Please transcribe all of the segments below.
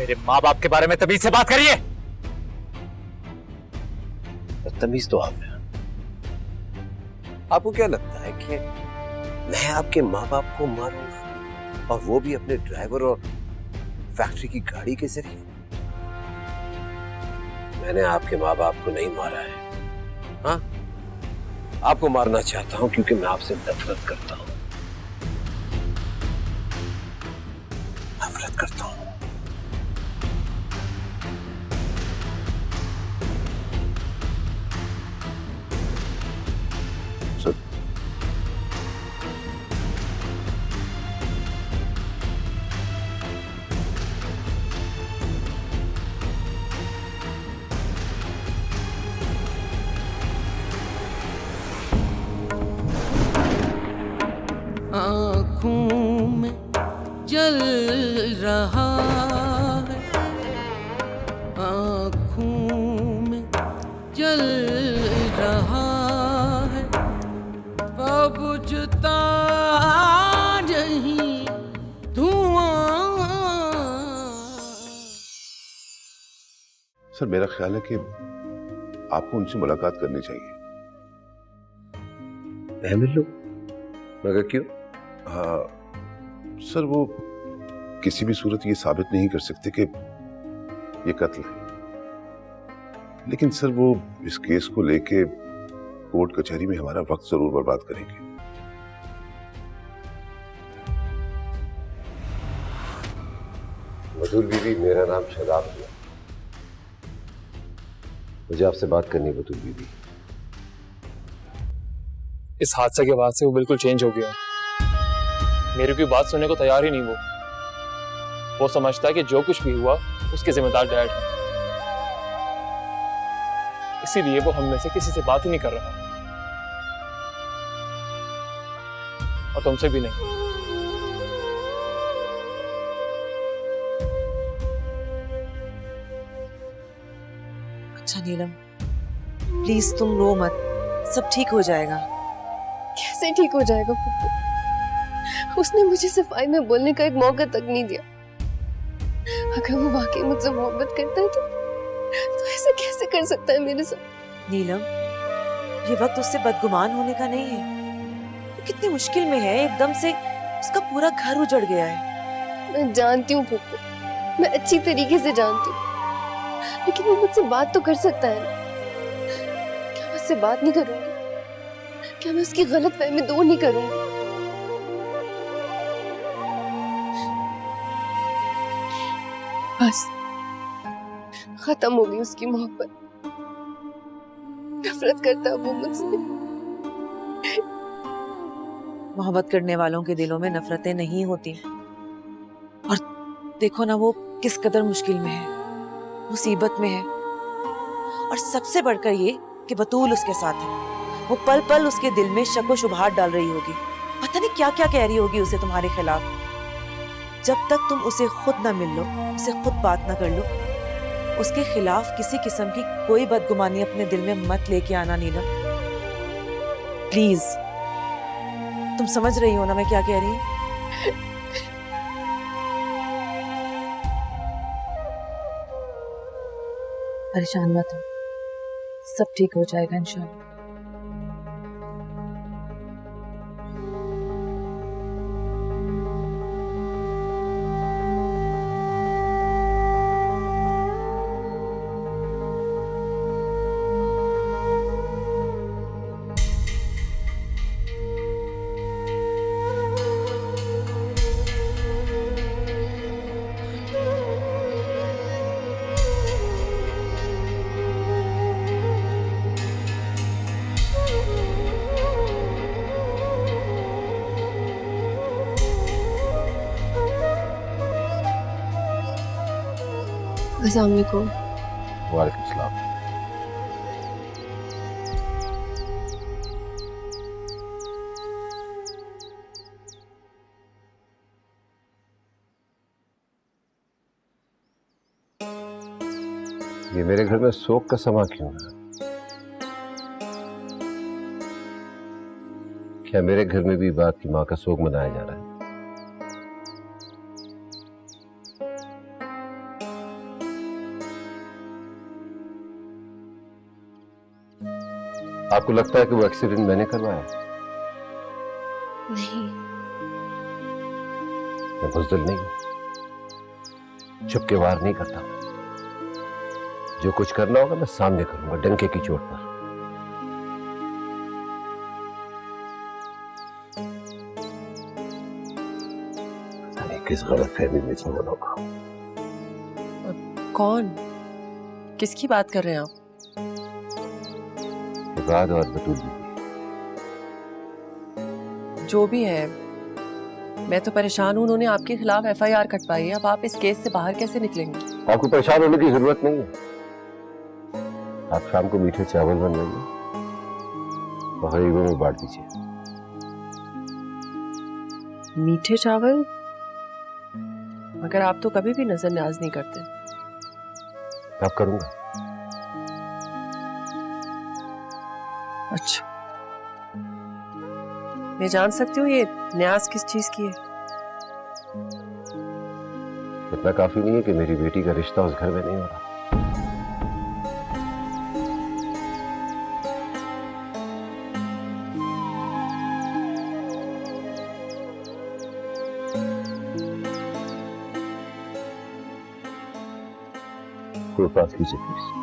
मेरे माँ बाप के बारे में तमीज से बात करिए। तमीज तो आप है। आपको क्या लगता है कि मैं आपके माँ बाप को मारूंगा, और वो भी अपने ड्राइवर और फैक्ट्री की गाड़ी के जरिए? मैंने आपके माँ बाप को नहीं मारा है। हाँ, आपको मारना चाहता हूं क्योंकि मैं आपसे नफरत करता हूं। नफरत करता हूं। आँखों में जल रहा है, आँखों में जल रहा है, अब बुझता नहीं धुआं। सर मेरा ख्याल है कि आपको उनसे मुलाकात करनी चाहिए। मैं मिल लूं? मगर क्यों? हाँ सर, वो किसी भी सूरत ये साबित नहीं कर सकते कि ये कत्ल है, लेकिन सर वो इस केस को लेके कोर्ट कचहरी में हमारा वक्त जरूर बर्बाद करेंगे। बतूल बीबी, मेरा नाम शदाब है। मुझे आपसे बात करनी है बतूल बीबी। इस हादसे के बाद से वो बिल्कुल चेंज हो गया। मेरी कोई बात सुनने को तैयार ही नहीं। वो समझता है कि जो कुछ भी हुआ उसके जिम्मेदार डैड है, इसीलिए वो हम में से किसी से बात ही नहीं कर रहा, और तुमसे भी नहीं। अच्छा नीलम, प्लीज तुम रो मत, सब ठीक हो जाएगा। कैसे ठीक हो जाएगा पप्पू? उसने मुझे सफाई में बोलने का एक मौका तक नहीं दिया। अगर वो वाकई मुझसे मोहब्बत करता है तो ऐसा कैसे कर सकता है मेरे साथ? नीलम, ये वक्त उससे बदगुमान होने का नहीं है। वो कितनी मुश्किल में है, एकदम से उसका पूरा घर उजड़ गया है। मैं जानती हूँ पप्पू, मैं अच्छी तरीके से जानती हूँ, लेकिन वो मुझसे बात तो कर सकता है ना। क्या मैं उससे बात नहीं करूंगी? क्या मैं उसकी गलतफहमी दूर नहीं करूंगी? बस खत्म हो गई उसकी मोहब्बत। नफरत करता वो मुझसे। मोहब्बत करने वालों के दिलों में नफरतें नहीं होती। और देखो ना वो किस कदर मुश्किल में है, मुसीबत में है। और सबसे बढ़कर ये कि बतूल उसके साथ है। वो पल पल उसके दिल में शक व शुबहात डाल रही होगी। पता नहीं क्या क्या कह रही होगी उसे तुम्हारे खिलाफ। जब तक तुम उसे खुद ना मिल लो, उसे खुद बात ना कर लो, उसके खिलाफ किसी किस्म की कोई बदगुमानी अपने दिल में मत लेके आना नीलम, प्लीज। तुम समझ रही हो ना मैं क्या कह रही हूँ? परेशान मत हो, सब ठीक हो जाएगा इंशाल्लाह। अस्सलाम वालेकुम। वालेकुम सलाम। ये मेरे घर में शोक का समा क्यों है? क्या मेरे घर में भी बात की माँ का शोक मनाया जा रहा है? आपको लगता है कि वो एक्सीडेंट मैंने करवाया? नहीं, मैं बुज़दिल नहीं हूं, छुप के वार नहीं करता। जो कुछ करना होगा मैं सामने करूंगा, डंके की चोट पर। पता नहीं किस गलतफहमी में से वो लोग। कौन? किसकी बात कर रहे हैं आप? इबाद और बतूल जी। जो भी है, मैं तो परेशान हूं। उन्होंने आपके खिलाफ एफआईआर कटवाई है। अब आप इस केस से बाहर कैसे निकलेंगे? आपको परेशान होने की जरूरत नहीं है। आप शाम को मीठे चावल बनवाइए और गरीबों में बांट दीजिए। मीठे चावल? मगर आप तो कभी भी नजरअंदाज नहीं करते। आप करूंगा। अच्छा, मैं जान सकती हूँ ये न्याज किस चीज की है? इतना काफी नहीं है कि मेरी बेटी का रिश्ता उस घर में नहीं हो रहा। कोई बात कीजिए प्लीज।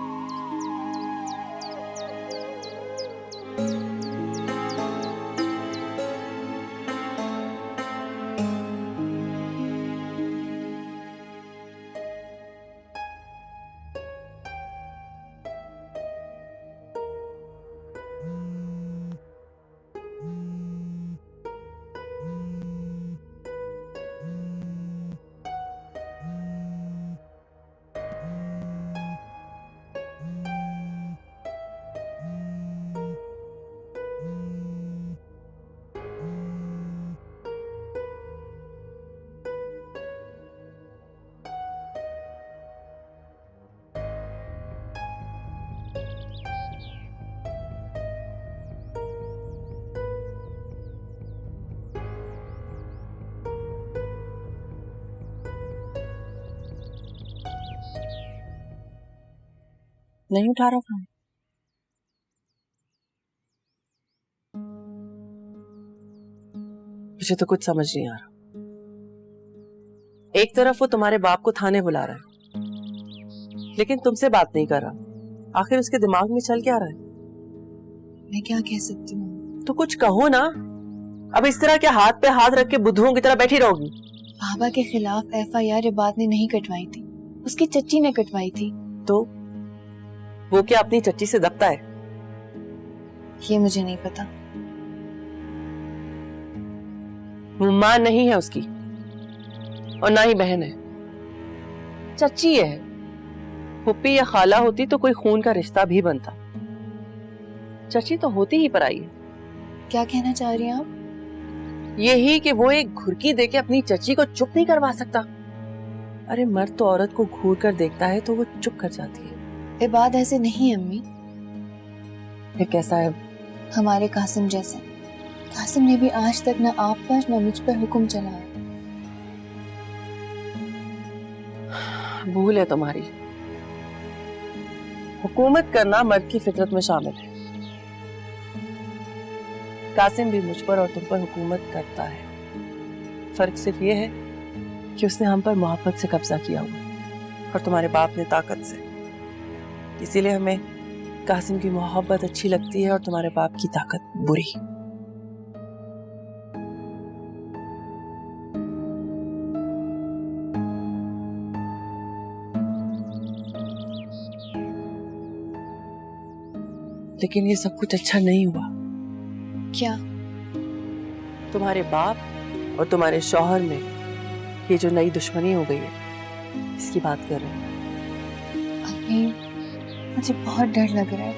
नहीं उठा रहा फोन? मुझे तो कुछ समझ नहीं आ रहा। एक तरफ वो तुम्हारे बाप को थाने बुला रहा है, लेकिन तुमसे बात नहीं कर रहा। आखिर उसके दिमाग में चल क्या रहा है? मैं क्या कह सकती हूँ? तो कुछ कहो ना। अब इस तरह के हाथ पे हाथ रख के बुद्धुओं की तरह बैठी रहोगी? बाबा के खिलाफ एफआईआर इबाद ने नहीं कटवाई थी, उसकी चच्ची ने कटवाई थी। तो वो क्या अपनी चच्ची से दबता है? ये मुझे नहीं पता। वो मां नहीं है उसकी, और ना ही बहन है, चच्ची है। फुप्पी या खाला होती तो कोई खून का रिश्ता भी बनता। चच्ची तो होती ही पराई है। क्या कहना चाह रही हैं आप? यही कि वो एक घुरकी देके अपनी चच्ची को चुप नहीं करवा सकता। अरे मर्द तो औरत को घूर कर देखता है तो वो चुप कर जाती है। इबाद ऐसे नहीं है अम्मी। फिर कैसा है? हमारे कासिम जैसे। कासिम ने भी आज तक ना आप पर ना मुझ पर हुक्म चलाया। भूल है तुम्हारी। हुकूमत करना मर्द की फितरत में शामिल है। कासिम भी मुझ पर और तुम पर हुकूमत करता है। फर्क सिर्फ ये है कि उसने हम पर मोहब्बत से कब्जा किया हुआ और तुम्हारे बाप ने ताकत से। इसीलिए हमें कासिम की मोहब्बत अच्छी लगती है और तुम्हारे बाप की ताकत बुरी। लेकिन ये सब कुछ अच्छा नहीं हुआ। क्या? तुम्हारे बाप और तुम्हारे शौहर में ये जो नई दुश्मनी हो गई है, इसकी बात कर रहे हैं। अम्मी, मुझे बहुत डर लग रहा है।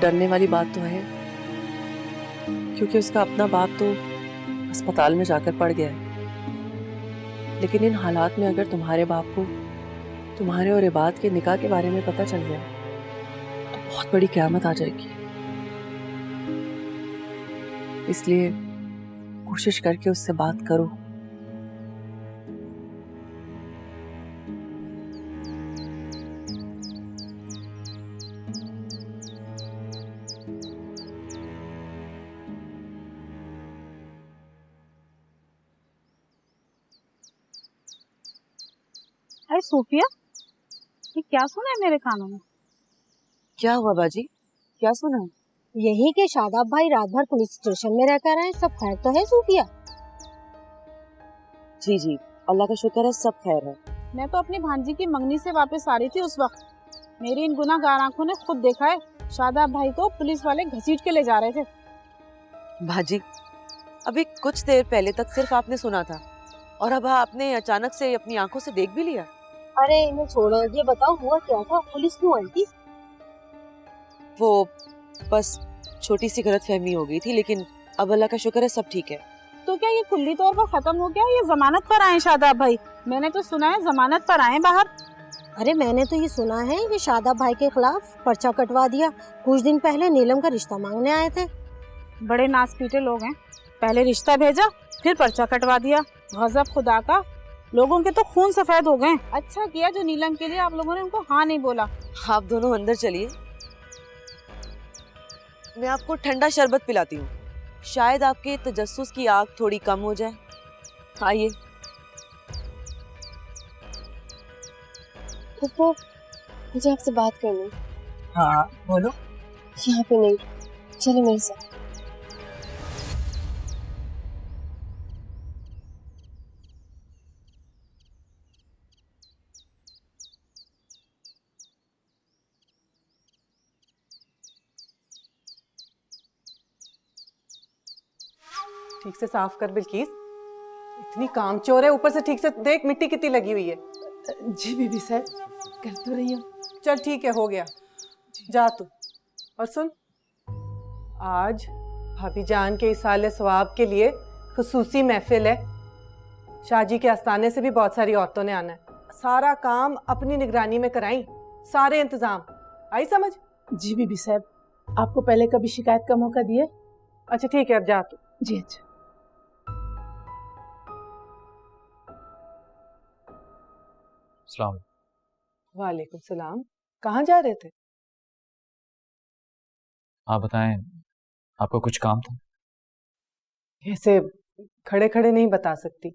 डरने वाली बात तो है, क्योंकि उसका अपना बाप तो अस्पताल में जाकर पड़ गया है। लेकिन इन हालात में अगर तुम्हारे बाप को तुम्हारे और इबाद के निकाह के बारे में पता चल गया तो बहुत बड़ी क़यामत आ जाएगी। इसलिए कोशिश करके उससे बात करो। अरे सूफिया, ये क्या सुना है मेरे कानों में? क्या हुआ बाजी, क्या सुना? यही के शादाब भाई रात भर पुलिस स्टेशन में रहकर आए। सब खैर तो है सूफिया? जी जी, अल्लाह का शुक्र है, सब खैर है। मैं तो अपनी भांजी की मंगनी से वापस आ रही थी उस वक्त। मेरी इन गुनाहगार आंखों ने खुद देखा है, शादाब भाई को पुलिस वाले घसीट के ले जा रहे थे। बाजी, अभी कुछ देर पहले तक सिर्फ आपने सुना था और अब आपने अचानक से अपनी आंखों से देख भी लिया। अरे इन्हें छोड़ो, ये बताओ हुआ क्या था? पुलिस क्यों आई थी? वो बस छोटी सी गलतफहमी हो गई थी, लेकिन अब अल्लाह का शुक्र है सब ठीक है। तो क्या ये कुल्ली तौर पर खत्म हो गया? ये जमानत पर आए शादाब भाई? मैंने तो सुना है जमानत पर आए बाहर। अरे मैंने तो ये सुना है कि शादाब भाई के खिलाफ पर्चा कटवा दिया। कुछ दिन पहले नीलम का रिश्ता मांगने आए थे। बड़े नास पीटे लोग हैं, पहले रिश्ता भेजा फिर पर्चा कटवा दिया। गजब खुदा का, लोगों के तो खून सफेद हो गए। अच्छा किया जो नीलम के लिए आप लोगों ने उनको हाँ नहीं बोला। आप दोनों अंदर चलिए, मैं आपको ठंडा शरबत पिलाती हूँ, शायद आपके तजस्सुस की आग थोड़ी कम हो जाए। आइए। फुप्पो, मुझे आपसे बात करनी। हाँ बोलो। यहाँ पे नहीं, चलो मेरे साथ। ठीक से साफ कर बिल्किस, इतनी कामचोर है, ऊपर से ठीक से देख मिट्टी कितनी लगी हुई है। जी बीबी साहब, कर तो रही हूँ। चल ठीक है, हो गया, जा तू। और सुन, आज भाभी जान के इसाले सवाब के लिए खुसूसी महफिल है। शाहजी के आस्थाने से भी बहुत सारी औरतों ने आना है। सारा काम अपनी निगरानी में कराई, सारे इंतजाम। आई समझ? जी बीबी साहब, आपको पहले कभी शिकायत का मौका दिए? अच्छा ठीक है, अब जा तू। जी अच्छा। सलाम। वालेकुम सलाम। कहाँ जा रहे थे? आप बताएं, आपको कुछ काम था? ऐसे खड़े खड़े नहीं बता सकती,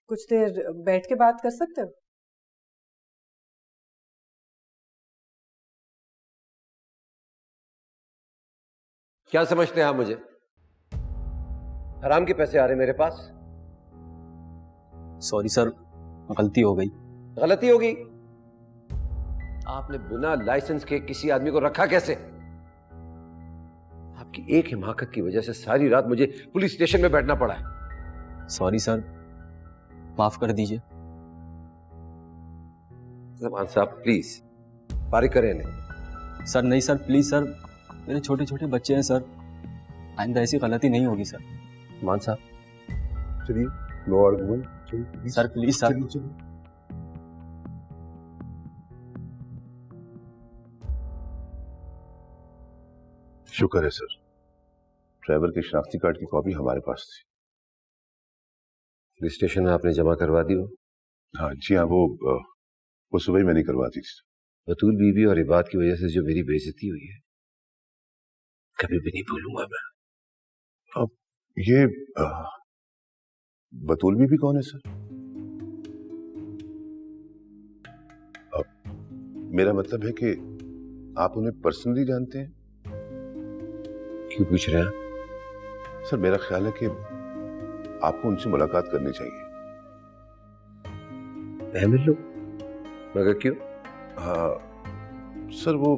कुछ देर बैठ के बात कर सकते हो? क्या समझते हैं आप मुझे? हराम के पैसे आ रहे मेरे पास। सॉरी सर, गलती हो गई। गलती होगी? आपने बिना लाइसेंस के किसी आदमी को रखा कैसे? आपकी एक हिमाकत की वजह से सारी रात मुझे पुलिस स्टेशन में बैठना पड़ा है। सॉरी सर, माफ कर दीजिए। जमान साहब प्लीज फारिग करें इन्हें। सर नहीं सर, प्लीज सर, मेरे छोटे छोटे बच्चे हैं सर, आइंदा ऐसी गलती नहीं होगी सर। मान साहब चलिए, no argument. Sir please sir. शुक्र है सर, ड्राइवर के शनाख्ती कार्ड की कॉपी हमारे पास थी। पुलिस स्टेशन में आपने जमा करवा दी हो? हाँ जी हाँ, वो सुबह ही मैंने करवा दी थी। बतूल बीबी और इबाद की वजह से जो मेरी बेइज्जती हुई है, कभी भी नहीं भूलूंगा मैं। अब ये बतूल बीबी कौन है सर? अब मेरा मतलब है कि आप उन्हें पर्सनली जानते हैं? क्यों पूछ रहे हैं? सर मेरा ख्याल है कि आपको उनसे मुलाकात करनी चाहिए। मैं मिल लूं? मगर क्यों? हाँ सर, वो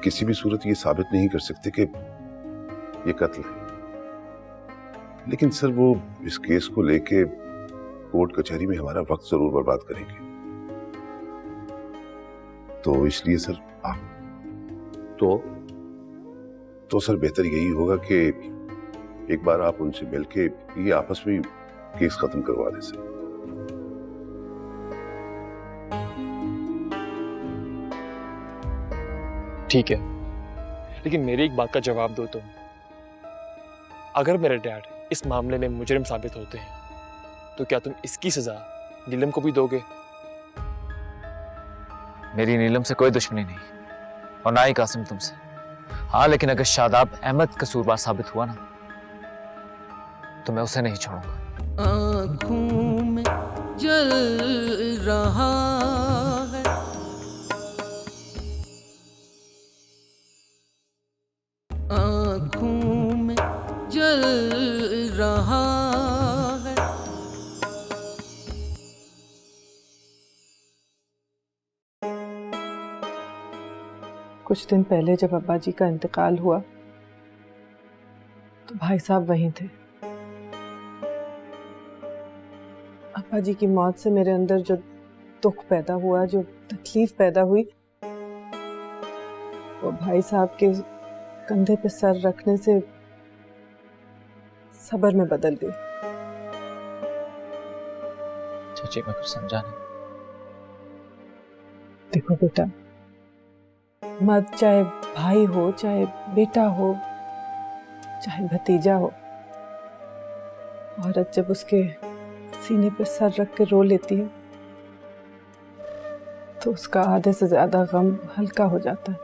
किसी भी सूरत ये साबित नहीं कर सकते कि ये कत्ल है, लेकिन सर वो इस केस को लेके कोर्ट कचहरी में हमारा वक्त जरूर बर्बाद करेंगे। तो इसलिए सर आप तो सर बेहतर यही होगा कि एक बार आप उनसे मिलके ये आपस में केस खत्म करवा दें सर। ठीक है, लेकिन मेरी एक बात का जवाब दो तुम। अगर मेरे डैड इस मामले में मुजरिम साबित होते हैं तो क्या तुम इसकी सजा नीलम को भी दोगे? मेरी नीलम से कोई दुश्मनी नहीं और ना ही कासिम तुमसे। हाँ, लेकिन अगर शादाब अहमद कसूरवार साबित हुआ ना तो मैं उसे नहीं छोड़ूंगा। आँखों में जल रहा है। आँखों में जल रहा है। कुछ दिन पहले जब अब्बा जी का इंतकाल हुआ तो भाई साहब वहीं थे। अब्बा जी की मौत से मेरे अंदर जो दुख पैदा हुआ, जो तकलीफ पैदा हुई, वो भाई साहब के कंधे पे सर रखने से सब्र में बदल गई। चाची मैं कुछ समझा नहीं। देखो बेटा, मर्द चाहे भाई हो, चाहे बेटा हो, चाहे भतीजा हो, औरत जब उसके सीने पे सर रख के रो लेती है तो उसका आधे से ज्यादा गम हल्का हो जाता है।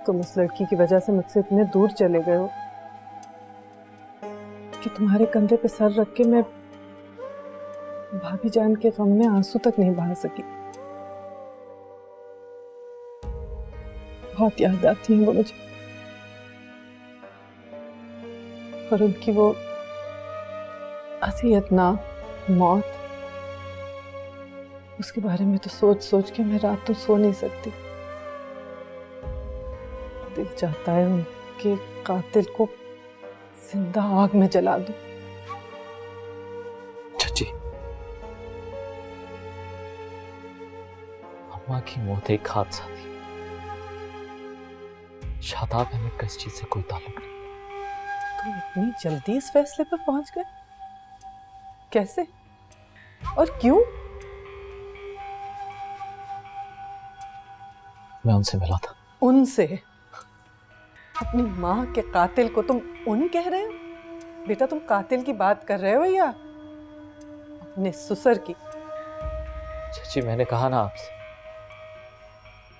तुम उस लड़की की वजह से मुझसे इतने दूर चले गए हो कि तुम्हारे कंधे पे सर रख के मैं भाभी जान के गम में आंसू तक नहीं बहा सकी। बहुत याद आती है वो मुझे, और उनकी वो असियतनाक मौत, उसके बारे में तो सोच सोच के मैं रात तो सो नहीं सकती। दिल चाहता है उनके कातिल को जिंदा आग में जला दूं। चाची, अम्मा की मौत एक हादसा थी। शादाब अहमद का इस चीज से कोई ताल्लुक नहीं। तुम इतनी जल्दी इस फैसले पर पहुंच गए? कैसे और क्यों? मैं उनसे मिला था। उनसे? अपनी माँ के कातिल को तुम उन कह रहे हो? बेटा तुम कातिल की बात कर रहे हो या अपने ससुर की? चाची मैंने कहा ना आपसे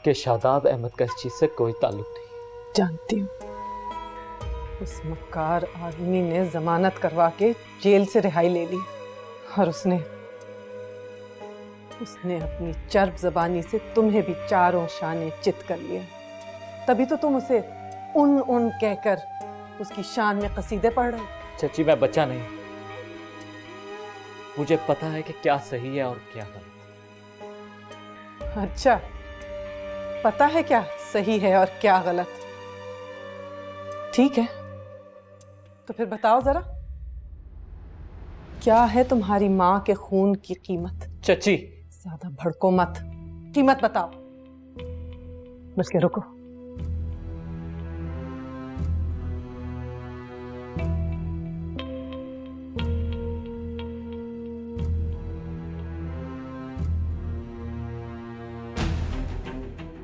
कि शादाब अहमद का इस चीज से कोई ताल्लुक नहीं। जानती हूँ, उस मक्कार आदमी ने जमानत करवा के जेल से रिहाई ले ली और उसने अपनी चर्ब जबानी से तुम्हें भी चारों शाने चित कर लिया। तभी तो तुम उसे उन कहकर उसकी शान में कसीदे पढ़ रहे हो। चाची मैं बच्चा नहीं, मुझे पता है कि क्या सही है और क्या गलत। अच्छा, पता है क्या सही है और क्या गलत? ठीक है, तो फिर बताओ जरा, क्या है तुम्हारी माँ के खून की कीमत? चाची ज्यादा भड़को मत, कीमत बताओ। बस के रुको।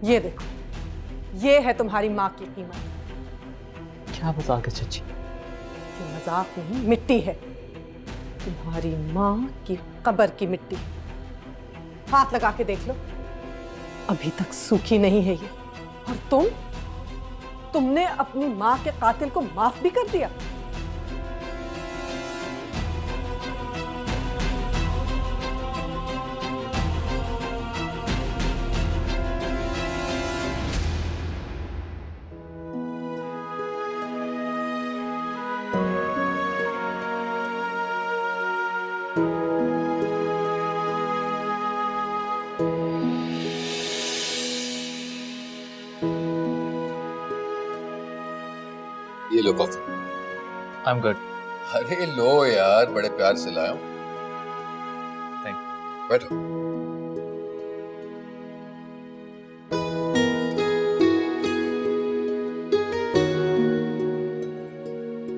ये देखो, ये है तुम्हारी माँ की कीमत। क्या मजाक है चाची? ये मजाक नहीं, मिट्टी है, तुम्हारी माँ की कब्र की मिट्टी। हाथ लगा के देख लो, अभी तक सूखी नहीं है ये। और तुमने अपनी माँ के कातिल को माफ भी कर दिया। ये लो कॉफी। I am good. अरे लो यार, बड़े प्यार से लाया हूं। थैंक। बैठो।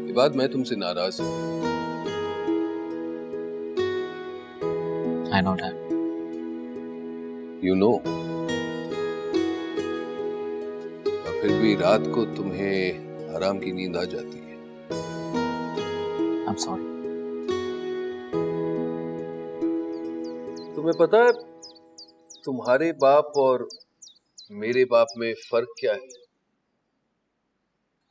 ये बात मैं तुमसे नाराज हूं। I know dad. You know. और फिर भी रात को तुम्हें आराम की नींद आ जाती है। I am sorry. तुम्हें पता है तुम्हारे बाप और मेरे बाप में फर्क क्या है?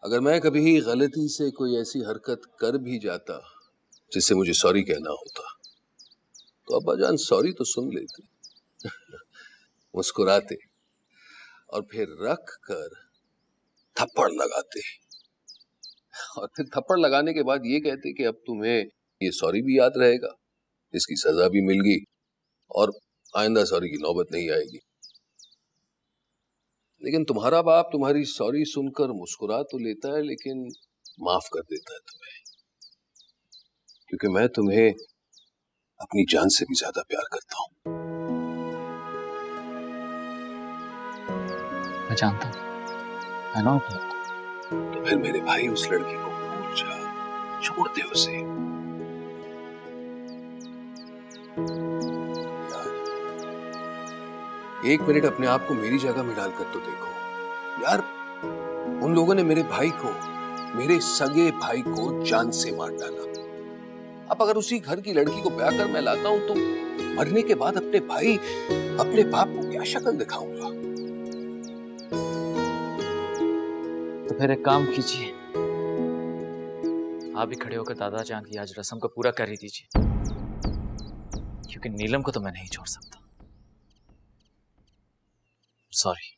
अगर मैं कभी गलती से कोई ऐसी हरकत कर भी जाता जिससे मुझे सॉरी कहना होता तो अब्बाजान सॉरी तो सुन लेते, मुस्कुराते और फिर रख कर थप्पड़ लगाते, और फिर थप्पड़ लगाने के बाद ये कहते कि अब तुम्हें ये सॉरी भी याद रहेगा, इसकी सजा भी मिल गई और आइंदा सॉरी की नौबत नहीं आएगी। लेकिन तुम्हारा बाप तुम्हारी सॉरी सुनकर मुस्कुरा तो लेता है, लेकिन माफ कर देता है तुम्हें, क्योंकि मैं तुम्हें अपनी जान से भी ज्यादा प्यार करता हूं। मैं जानता हूं, I know it. तो फिर मेरे भाई उस लड़की को भूल जा, छोड़ दे उसे। यार, एक मिनट अपने आप को मेरी जगह में डालकर तो देखो यार, उन लोगों ने मेरे भाई को, मेरे सगे भाई को जान से मार डाला। अब अगर उसी घर की लड़की को ब्याह कर मैं लाता हूं तो मरने के बाद अपने भाई, अपने बाप को क्या शक्ल दिखाऊंगा? तो फिर एक काम कीजिए, आप भी खड़े होकर दादा जान की आज रस्म को पूरा कर ही दीजिए, क्योंकि नीलम को तो मैं नहीं छोड़ सकता। सॉरी।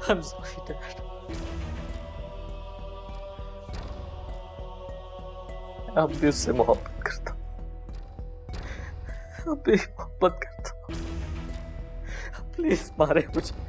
I'm sorry, Dad. अब भी उससे मोहब्बत करता हूं, अब भी मोहब्बत करता हूं। प्लीज मारे मुझे।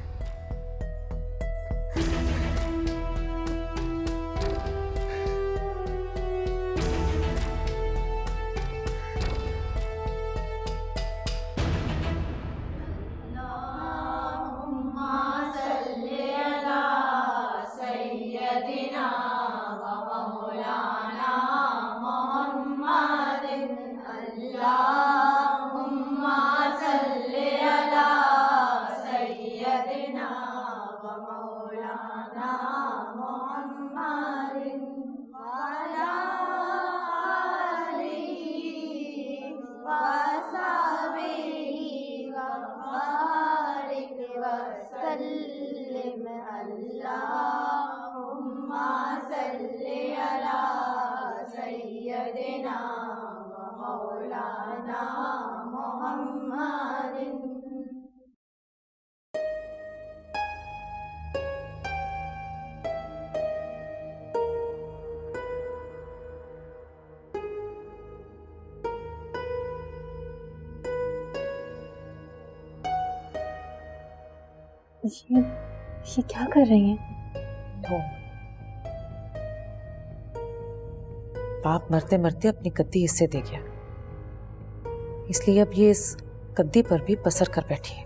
ये क्या कर रही हैं? तो बाप मरते मरते अपनी गद्दी इससे दे गया, इसलिए अब ये इस गद्दी पर भी बसर कर बैठी है।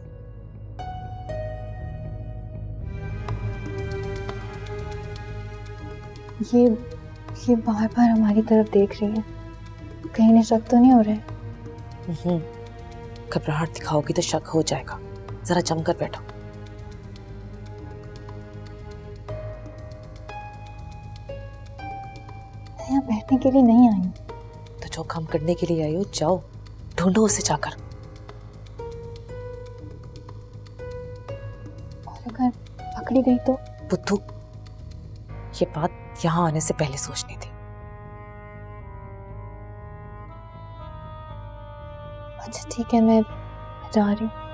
ये बार बार हमारी तरफ देख रही है, कहीं ने शक तो नहीं हो रहा? घबराहट दिखाओगी तो शक हो जाएगा, जरा जमकर बैठो। यहाँ बैठने के लिए नहीं आई। तो जो काम करने के लिए आई हो जाओ, ढूंढो उसे जाकर। और अगर पकड़ी गई तो? बुद्धू, ये बात यहाँ आने से पहले सोचनी थी। अच्छा ठीक है, मैं जा रही हूँ।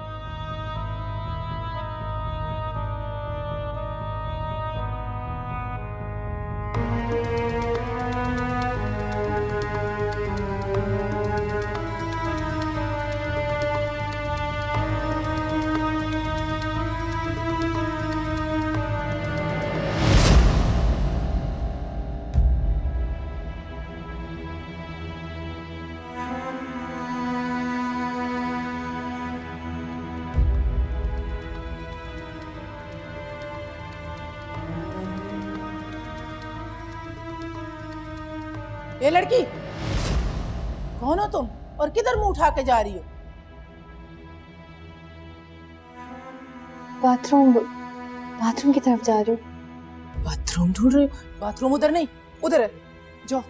ये लड़की कौन हो तुम और किधर मुंह उठा के जा रही हो? बाथरूम बाथरूम की तरफ जा रही हूँ। बाथरूम ढूंढ रही हो? बाथरूम उधर नहीं, उधर है, जाओ।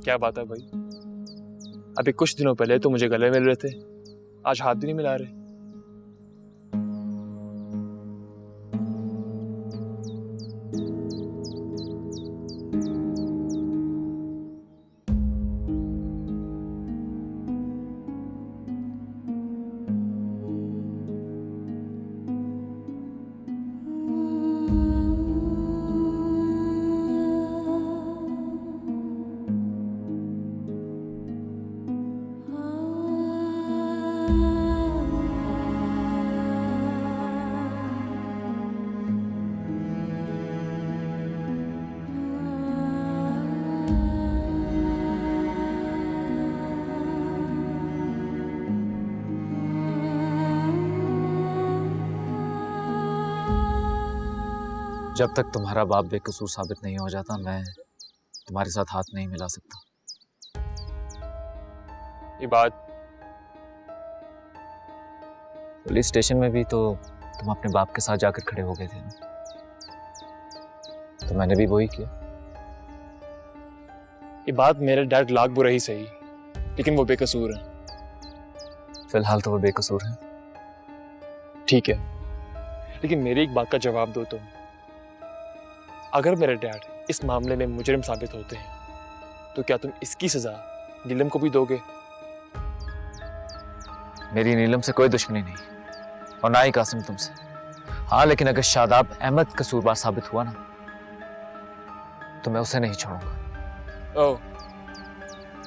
क्या बात है भाई? अभी कुछ दिनों पहले तो मुझे गले मिल रहे थे, आज हाथ भी नहीं मिला रहे। जब तक तुम्हारा बाप बेकसूर साबित नहीं हो जाता, मैं तुम्हारे साथ हाथ नहीं मिला सकता। ये बात पुलिस स्टेशन में भी तो तुम अपने बाप के साथ जाकर खड़े हो गए थे ना, तो मैंने भी वही किया। ये बात मेरे डैड लाख बुरा ही सही, लेकिन वो बेकसूर है। फिलहाल तो वो बेकसूर है। ठीक है, लेकिन मेरी एक बात का जवाब दो तुम। अगर मेरे डैड इस मामले में मुजरिम साबित होते हैं तो क्या तुम इसकी सजा नीलम को भी दोगे? मेरी नीलम से कोई दुश्मनी नहीं, और ना ही कासिम तुमसे। हाँ, लेकिन अगर शादाब अहमद कसूरवार साबित हुआ ना, तो मैं उसे नहीं छोड़ूंगा। ओह,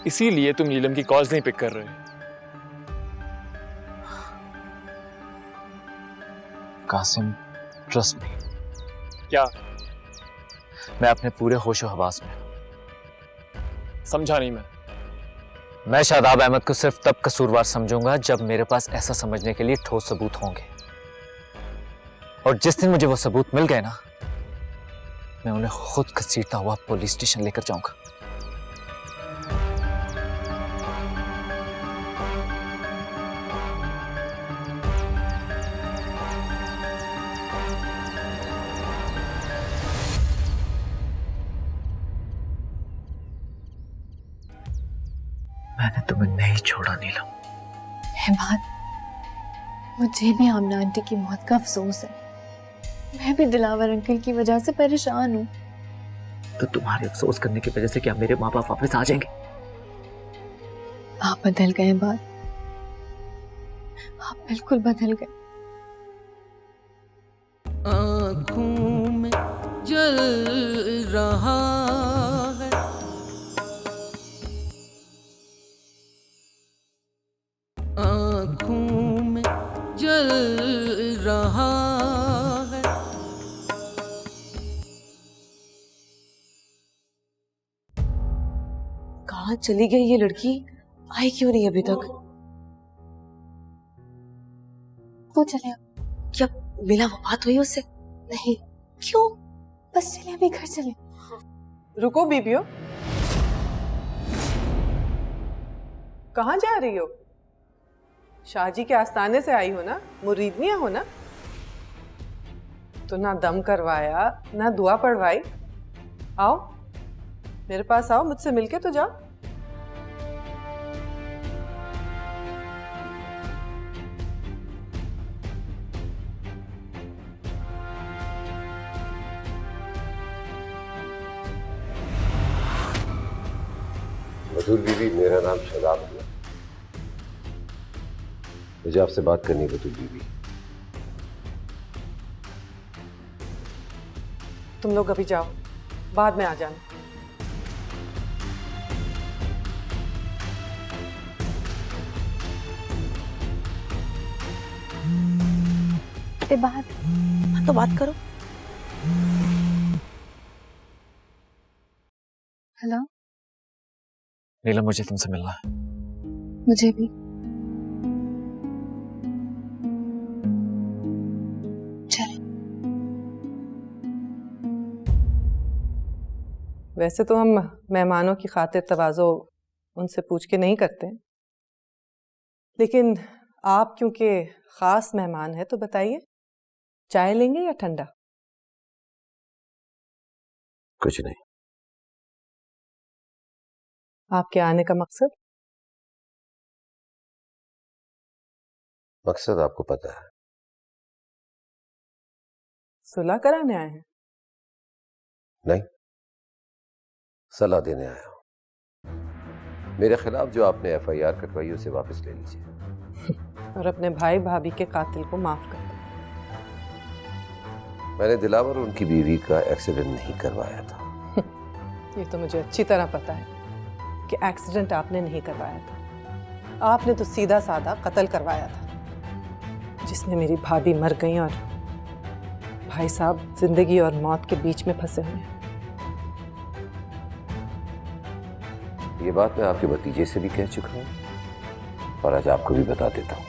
इसीलिए तुम नीलम की कॉल्स नहीं पिक कर रहे? Qasim, trust me. क्या? मैं अपने पूरे होशो हवास में। समझा नहीं मैं शादाब अहमद को सिर्फ तब कसूरवार समझूंगा जब मेरे पास ऐसा समझने के लिए ठोस सबूत होंगे, और जिस दिन मुझे वो सबूत मिल गए ना, मैं उन्हें खुद घसीटता हुआ पुलिस स्टेशन लेकर जाऊंगा। मैंने तुम्हें नहीं छोड़ा नीलम। बात मुझे भी आमना आंटी की मौत का अफसोस है। मैं भी दिलावर अंकल की वजह से परेशान हूँ। तो तुम्हारे अफसोस करने की वजह से क्या मेरे माँ बाप वापस आ जाएंगे? आप बदल गए बात, आप बिल्कुल बदल गए। आँखों में जल रहा है, आँखों में जल रहा है। कहाँ चली गई ये लड़की? आई क्यों नहीं अभी तक? वो चले। क्या बिना वो बात हुई उससे? नहीं। क्यों? बस चले, अभी घर चले। रुको बीबियो, कहाँ जा रही हो? शाहजी के आस्थाने से आई हो ना, मुरीदनिया हो ना? तो ना दम करवाया ना दुआ पढ़वाई। आओ मेरे पास आओ, मुझसे मिलके तो जाओ। बतूल बीबी, मेरा नाम शादाब है। मुझे आपसे बात करनी है बतूल बीबी। तुम लोग अभी जाओ, बाद में आ जाना। बात तो बात करो। हेलो, नीलम, मुझे तुमसे मिलना है। मुझे भी। वैसे तो हम मेहमानों की खातिर तवाज़ो उनसे पूछ के नहीं करते, लेकिन आप क्योंकि खास मेहमान है तो बताइए, चाय लेंगे या ठंडा? कुछ नहीं। आपके आने का मकसद? मकसद आपको पता है। सुलह कराने आए हैं? नहीं, सलाह देने आया हूं। मेरे खिलाफ जो आपने FIR कटवाई उसे वापस ले लीजिए और अपने भाई भाभी के कातिल को माफ कर दो। मैंने दिलावर और उनकी बीवी का एक्सीडेंट नहीं करवाया था। ये तो मुझे अच्छी तरह पता है कि एक्सीडेंट आपने नहीं करवाया था। आपने तो सीधा साधा कत्ल करवाया था, जिसमें मेरी भाभी मर गई और भाई साहब जिंदगी और मौत के बीच में फंसे हुए हैं। ये बात मैं आपके भतीजे से भी कह चुका हूं और आज आपको भी बता देता हूं।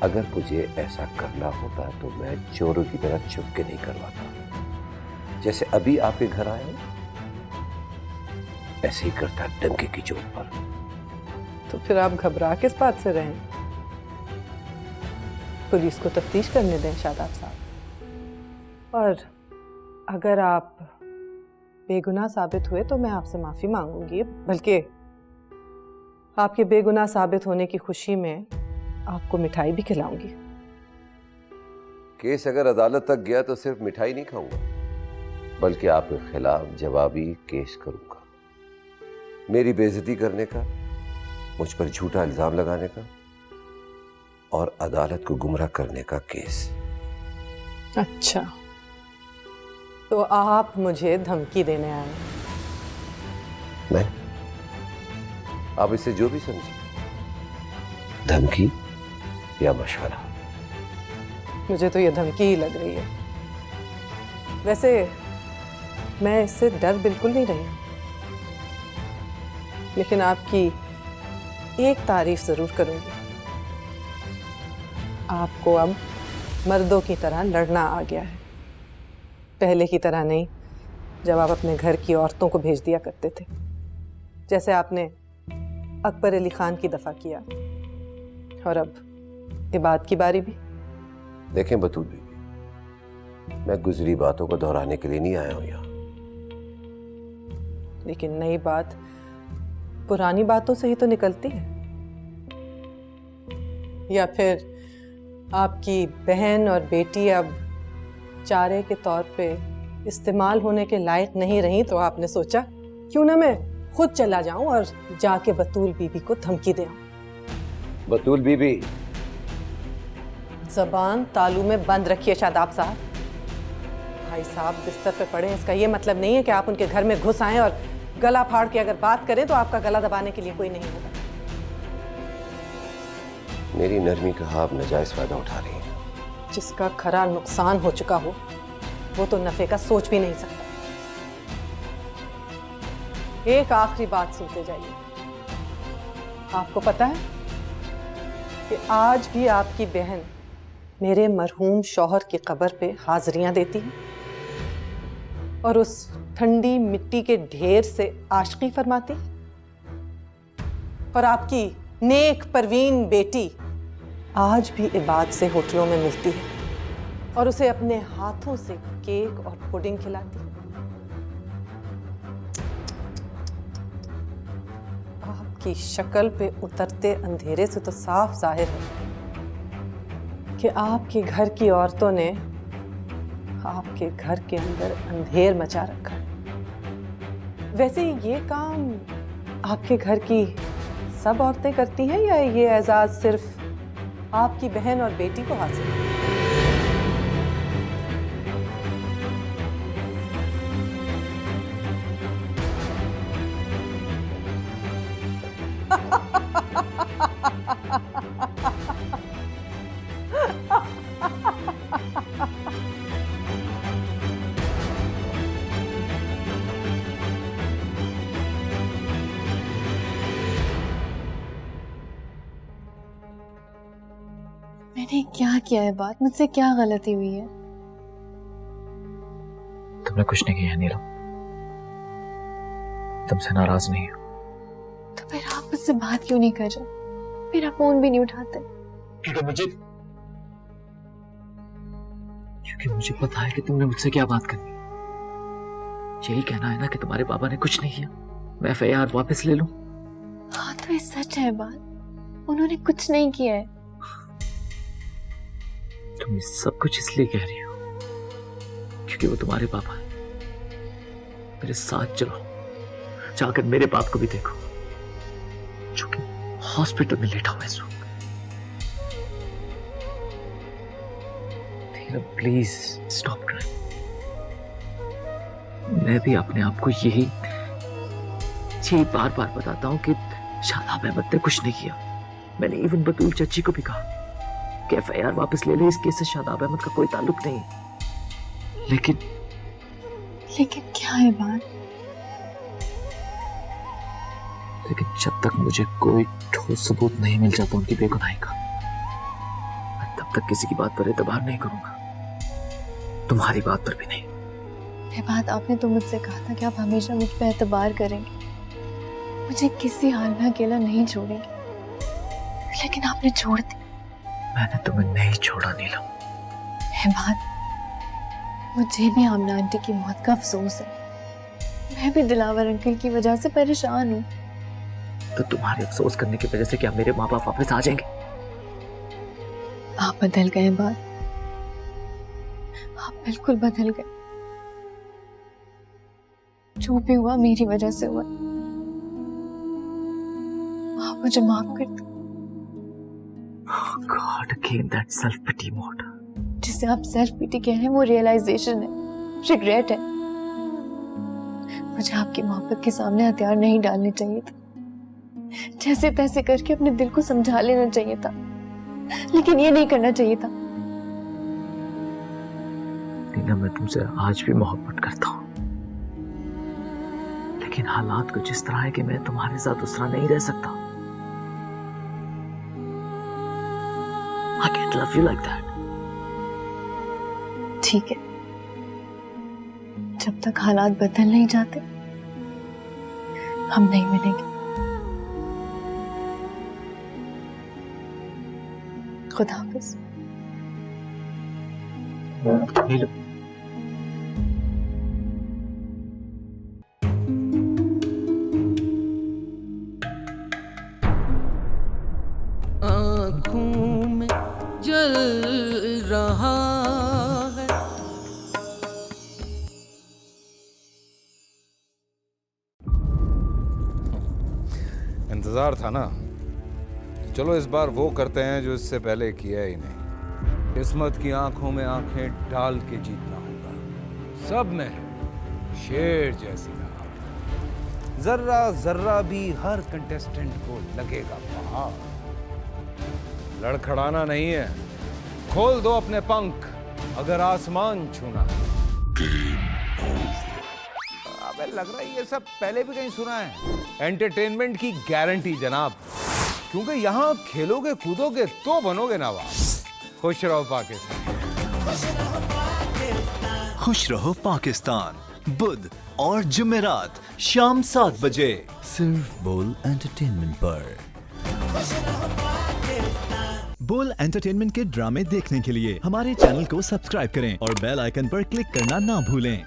अगर मुझे ऐसा करना होता तो मैं चोरों की तरह छुप के नहीं करवाता। जैसे अभी आपके घर आया ऐसे ही करता डंके की चोट पर। तो फिर आप घबरा किस बात से रहें? पुलिस को तफ्तीश करने दें शादाब साहब। और अगर आप बेगुनाह साबित हुए तो मैं आपसे माफी मांगूंगी, बल्कि आपके बेगुनाह साबित होने की खुशी में आपको मिठाई भी खिलाऊंगी। केस अगर अदालत तक गया तो सिर्फ मिठाई नहीं खाऊंगा, बल्कि आपके खिलाफ जवाबी केस करूंगा। मेरी बेइज्जती करने का, मुझ पर झूठा इल्जाम लगाने का और अदालत को गुमराह करने का केस। अच्छा, तो आप मुझे धमकी देने आए हैं? नहीं, आप इसे जो भी समझिए, धमकी या मशवरा। मुझे तो ये धमकी ही लग रही है। वैसे मैं इससे डर बिल्कुल नहीं रही, लेकिन आपकी एक तारीफ जरूर करूंगी। आपको अब मर्दों की तरह लड़ना आ गया है, पहले की तरह नहीं जब आप अपने घर की औरतों को भेज दिया करते थे, जैसे आपने अकबर अली खान की दफा किया। और अब इबाद की बारी भी। देखें बतूल बीबी, मैं गुजरी बातों को दोहराने के लिए नहीं आया हूं यहां। लेकिन नई बात पुरानी बातों से ही तो निकलती है। या फिर आपकी बहन और बेटी अब चारे के तौर पे इस्तेमाल होने के लायक नहीं रही, तो आपने सोचा क्यों ना मैं खुद चला जाऊं और जाके बतूल बीबी को धमकी दे आऊं। बतूल बीबी, जबान तालू में बंद रखिए शादाब साहब। भाई साहब बिस्तर पे पड़े हैं, इसका ये मतलब नहीं है कि आप उनके घर में घुस आए और गला फाड़ के अगर बात करें तो आपका गला दबाने के लिए कोई नहीं होगा। मेरी नरमी का आप नाजायज फायदा उठा रही हैं। जिसका खरा नुकसान हो चुका हो वो तो नफे का सोच भी नहीं सकता। एक आखिरी बात सुनते जाइए। आपको पता है कि आज भी आपकी बहन मेरे मरहूम शौहर की कब्र पे हाजिरियां देती है और उस ठंडी मिट्टी के ढेर से आशिकी फरमाती। और आपकी नेक परवीन बेटी आज भी इबाद से होटलों में मिलती है और उसे अपने हाथों से केक और पुडिंग खिलाती है। आपकी शक्ल पे उतरते अंधेरे से तो साफ जाहिर है कि आपके घर की औरतों ने आपके घर के अंदर अंधेर मचा रखा है। वैसे ये काम आपके घर की सब औरतें करती हैं या ये एजाज सिर्फ आपकी बहन और बेटी को हासिल है? मैंने क्या किया है? बात मुझसे क्या गलती हुई है? तुमने कुछ नहीं किया नीलम, तुमसे नाराज नहीं हूं। तो फिर आप मुझसे बात क्यों नहीं कर रहे? मेरा फोन भी नहीं उठाते। क्योंकि मुझे पता है कि तुमने मुझसे क्या बात करनी है। यही कहना है ना कि तुम्हारे पापा ने कुछ नहीं किया, मैं FIR वापस ले लूं? हाँ तो ये सच है बात, उन्होंने कुछ नहीं किया है। तुम ये सब कुछ इसलिए कह रही हो क्योंकि वो तुम्हारे पापा हैं। मेरे साथ चलो, जाकर मेरे बाप को भी देखो जो कि हॉस्पिटल में लेटा हुआ है इस वक्त। Please stop crying. मैं भी अपने आप को यही बार बार बताता हूं कि शादाब अहमद ने कुछ नहीं किया। मैंने इवन बतूल चाची को भी कहा कि FIR वापस ले ले, इस केस से शादाब अहमद का कोई ताल्लुक नहीं। लेकिन क्या है बात? लेकिन जब तक मुझे कोई ठोस सबूत नहीं मिल जाता उनकी बेगुनाही का, मैं तब तक किसी की बात पर एतबार नहीं करूंगा, तुम्हारी बात पर भी नहीं। ये बात आपने तो मुझसे कहा था कि आप हमेशा मुझ पर एतबार करेंगे, मुझे किसी हाल में अकेला नहीं छोड़ेंगे, लेकिन आपने छोड़ दी। मैंने तुम्हें नहीं छोड़ा नीलम। ये बात, मुझे भी आमना आंटी की मौत का अफसोस है। मैं भी दिलावर अंकल की वजह से परेशान हूँ। तो तुम्हारे अफसोस करने की वजह से क्या मेरे माँ बाप वापस आ जाएंगे? आप बदल गए बात, आप बिल्कुल बदल गए। जो भी हुआ मेरी वजह से हुआ, आप मुझे माफ कर दो। God, again that self-pity mode. जिसे आप सेल्फ पिटी कह रहे हैं वो रियलाइजेशन है, रिग्रेट है। मुझे आपकी मोहब्बत के सामने हथियार नहीं डालने चाहिए था, जैसे तैसे करके अपने दिल को समझा लेना चाहिए था, लेकिन ये नहीं करना चाहिए था। नीलम, मैं तुमसे आज भी मोहब्बत करता हूँ, लेकिन हालात कुछ इस तरह है कि मैं तुम्हारे साथ उस तरह नहीं रह सकता। I can't love you like that. ठीक है, जब तक हालात बदल नहीं जाते हम नहीं मिलेंगे। खुदा हाफिज। नीलम, आँखों में जल रहा है। इंतजार था ना, चलो इस बार वो करते हैं जो इससे पहले किया ही नहीं। किस्मत की आंखों में आंखें डाल के जीतना होगा। सब में है शेर जैसी राह, जर्रा जर्रा भी हर कंटेस्टेंट को लगेगा पहाड़। लड़खड़ाना नहीं है, खोल दो अपने पंख अगर आसमान छूना है। अबे लग रहा है ये सब पहले भी कहीं सुना है। एंटरटेनमेंट की गारंटी जनाब, क्योंकि यहाँ खेलोगे कूदोगे तो बनोगे नवाब। खुश रहो पाकिस्तान। खुश रहो पाकिस्तान, बुध और जुमेरात शाम 7 बजे सिर्फ बोल एंटरटेनमेंट पर। बोल एंटरटेनमेंट के ड्रामे देखने के लिए हमारे चैनल को सब्सक्राइब करें और बेल आइकन पर क्लिक करना ना भूलें।